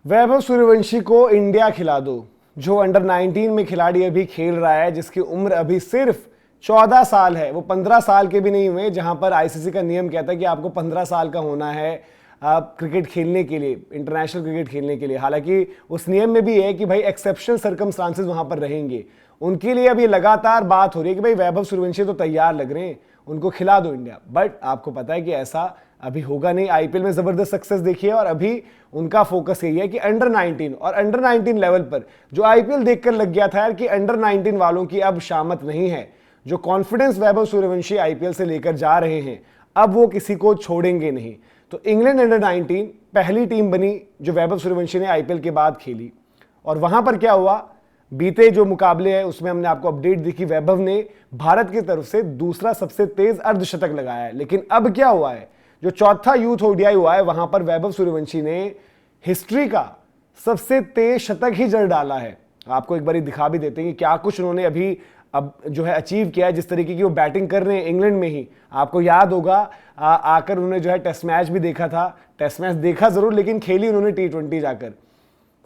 वैभव सूर्यवंशी को इंडिया खिला दो, जो अंडर 19 में खिलाड़ी अभी खेल रहा है, जिसकी उम्र अभी सिर्फ 14 साल है। वो 15 साल के भी नहीं हुए, जहां पर आईसीसी का नियम कहता है कि आपको 15 साल का होना है क्रिकेट खेलने के लिए, इंटरनेशनल क्रिकेट खेलने के लिए। हालांकि उस नियम में भी है कि भाई एक्सेप्शनल सर्कमस्टांसेस वहां पर रहेंगे। उनके लिए अभी लगातार बात हो रही है कि भाई वैभव सूर्यवंशी तो तैयार लग रहे हैं, उनको खिला दो इंडिया। बट आपको पता है कि ऐसा अभी होगा नहीं। आईपीएल में जबरदस्त सक्सेस देखी है और अभी उनका फोकस यही है कि अंडर 19 और अंडर 19 लेवल पर जो आईपीएल देखकर लग गया था यार कि अंडर 19 वालों की अब शामत नहीं है। जो कॉन्फिडेंस वैभव सूर्यवंशी आईपीएल से लेकर जा रहे हैं, अब वो किसी को छोड़ेंगे नहीं। तो इंग्लैंड अंडर 19 पहली टीम बनी जो वैभव सूर्यवंशी ने आईपीएल के बाद खेली। और वहां पर क्या हुआ, बीते जो मुकाबले हैं उसमें हमने आपको अपडेट दी कि वैभव ने भारत की तरफ से दूसरा सबसे तेज अर्धशतक लगाया है। लेकिन अब क्या हुआ है, जो चौथा यूथ ओडीआई हुआ है वहां पर वैभव सूर्यवंशी ने हिस्ट्री का सबसे तेज शतक ही जड़ डाला है। आपको एक बार दिखा भी देते हैं कि क्या कुछ उन्होंने अभी अब जो है अचीव किया है। जिस तरीके की वो बैटिंग कर रहे हैं इंग्लैंड में ही, आपको याद होगा आकर उन्होंने जो है टेस्ट मैच भी देखा था। टेस्ट मैच देखा जरूर, लेकिन खेली उन्होंने T20 जाकर।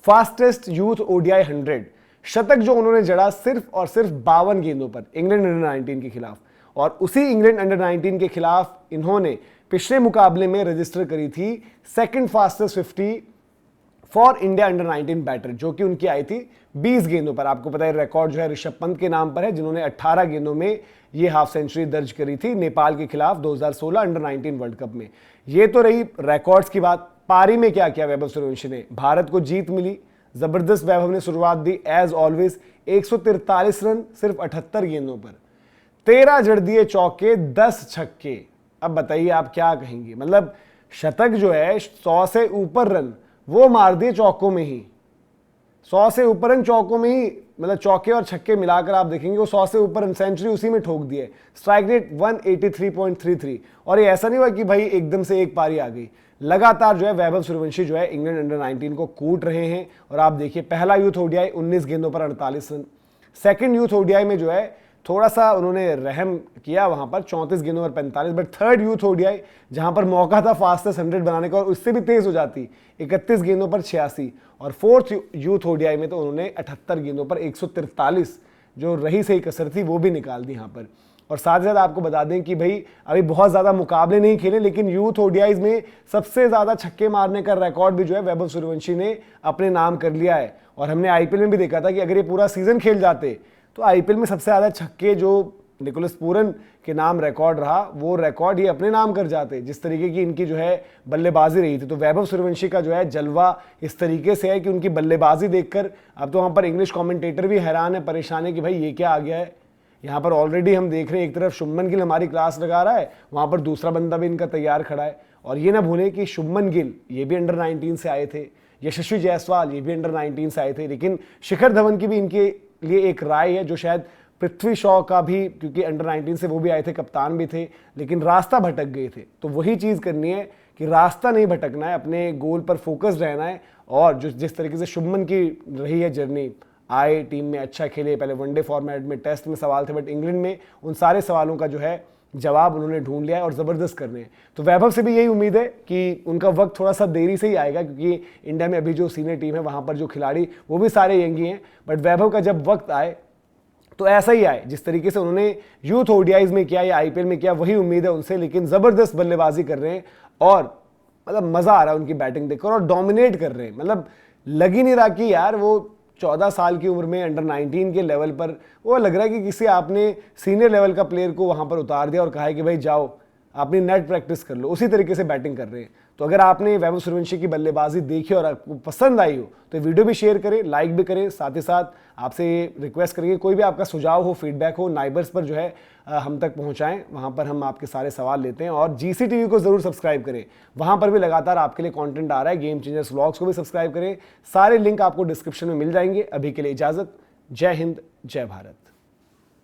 फास्टेस्ट यूथ ओडीआई 100 शतक जो उन्होंने जड़ा सिर्फ और सिर्फ 52 गेंदों पर इंग्लैंड अंडर 19 के खिलाफ। और उसी इंग्लैंड अंडर 19 के खिलाफ इन्होंने पिछले मुकाबले में रजिस्टर करी थी second fastest 50 for India under 19 batter, जो कि उनकी आई थी 20 गेंदों पर। आपको पता है रिकॉर्ड जो है ऋषभ पंत के नाम पर है, जिन्होंने 18 गेंदों में ये हाफ सेंचुरी दर्ज करी थी नेपाल के खिलाफ 2016 अंडर 19 वर्ल्ड कप में। ये तो रही रिकॉर्ड्स की बात। पारी में क्या किया वैभव सूर्यवंशी ने, भारत को जीत मिली। जबरदस्त वैभव ने शुरुआत दी एज ऑलवेज। 143 रन सिर्फ 78 गेंदों पर, 13 जड़ दिए चौके, 10 छक्के। अब बताइए आप क्या कहेंगे। मतलब शतक जो है 100 से ऊपर रन वो मार दिए चौकों में ही, 100 से ऊपर रन चौकों में ही। मतलब चौके और छक्के मिलाकर आप देखेंगे वो 100 से ऊपर रन, सेंचुरी उसी में ठोक दिए। Strike rate 183.33। और ये ऐसा नहीं हुआ कि भाई एकदम से एक पारी आ गई, लगातार जो है वैभव सूर्यवंशी जो है इंग्लैंड अंडर 19 को कूट रहे हैं। और आप देखिए पहला यूथ ओडीआई 19 गेंदों पर 48 रन। सेकंड यूथ ओडीआई में जो है थोड़ा सा उन्होंने रहम किया वहां पर, 34 गेंदों पर 45। बट थर्ड यूथ ओडीआई जहां पर मौका था फास्टेस्ट 100 बनाने का और उससे भी तेज हो जाती, 31 गेंदों पर 86। और फोर्थ यूथ ओडीआई में तो उन्होंने 78 गेंदों पर 143 जो रही सही कसर थी वो भी निकाल दी यहां पर। और साथ ही साथ आपको बता दें कि भाई अभी बहुत ज्यादा मुकाबले नहीं खेले, लेकिन यूथ ओडीआईज में सबसे ज्यादा छक्के मारने का रिकॉर्ड भी जो है वैभव सूर्यवंशी ने अपने नाम कर लिया है। और हमने आईपीएल में भी देखा था कि अगर ये पूरा सीजन खेल जाते तो आईपीएल में सबसे ज्यादा छक्के जो निकोलस पूरन के नाम रिकॉर्ड रहा, वो रिकॉर्ड ये अपने नाम कर जाते, जिस तरीके की इनकी जो है बल्लेबाजी रही थी। तो वैभव सूर्यवंशी का जो है जलवा इस तरीके से है कि उनकी बल्लेबाजी देखकर अब तो वहां पर इंग्लिश कमेंटेटर भी हैरान है, परेशान है कि भाई ये क्या आ गया है। यहाँ पर ऑलरेडी हम देख रहे हैं एक तरफ शुभमन गिल हमारी क्लास लगा रहा है, वहां पर दूसरा बंदा भी इनका तैयार खड़ा है। और ये ना भूलें कि शुभमन गिल ये भी अंडर 19 से आए थे, यशस्वी जायसवाल ये भी अंडर 19 से आए थे। लेकिन शिखर धवन की भी इनके लिए एक राय है, जो शायद पृथ्वी शॉ का भी, क्योंकि अंडर 19 से वो भी आए थे, कप्तान भी थे, लेकिन रास्ता भटक गए थे। तो वही चीज़ करनी है कि रास्ता नहीं भटकना है, अपने गोल पर फोकस रहना है। और जो जिस तरीके से शुभमन की रही है जर्नी, आए टीम में अच्छा खेले, पहले वनडे फॉर्मेट में, टेस्ट में सवाल थे, बट इंग्लैंड में उन सारे सवालों का जो है जवाब उन्होंने ढूंढ लिया है और ज़बरदस्त कर रहे हैं। तो वैभव से भी यही उम्मीद है कि उनका वक्त थोड़ा सा देरी से ही आएगा, क्योंकि इंडिया में अभी जो सीनियर टीम है वहाँ पर जो खिलाड़ी वो भी सारे यंगी हैं। बट वैभव का जब वक्त आए तो ऐसा ही आए, जिस तरीके से उन्होंने यूथ ओडीआईज में किया या आईपीएल में किया, वही उम्मीद है उनसे। लेकिन ज़बरदस्त बल्लेबाजी कर रहे हैं और मतलब मज़ा आ रहा है उनकी बैटिंग देखकर, और डोमिनेट कर रहे हैं। मतलब लग ही नहीं रहा कि यार वो 14 साल की उम्र में अंडर 19 के लेवल पर, वो लग रहा है कि किसी आपने सीनियर लेवल का प्लेयर को वहां पर उतार दिया और कहा है कि भाई जाओ अपनी नेट प्रैक्टिस कर लो। उसी तरीके से बैटिंग कर रहे हैं। तो अगर आपने वैभव सूर्यवंशी की बल्लेबाजी देखी और आपको पसंद आई हो तो वीडियो भी शेयर करें, लाइक भी करें। साथ ही साथ आपसे रिक्वेस्ट करेंगे कोई भी आपका सुझाव हो, फीडबैक हो, नाइबर्स पर जो है हम तक पहुंचाएं। वहां पर हम आपके सारे सवाल लेते हैं। और जीसी टीवी को जरूर सब्सक्राइब करें, वहां पर भी लगातार आपके लिए कंटेंट आ रहा है। गेम चेंजर्स व्लॉग्स को भी सब्सक्राइब करें। सारे लिंक आपको डिस्क्रिप्शन में मिल जाएंगे। अभी के लिए इजाजत। जय हिंद, जय भारत।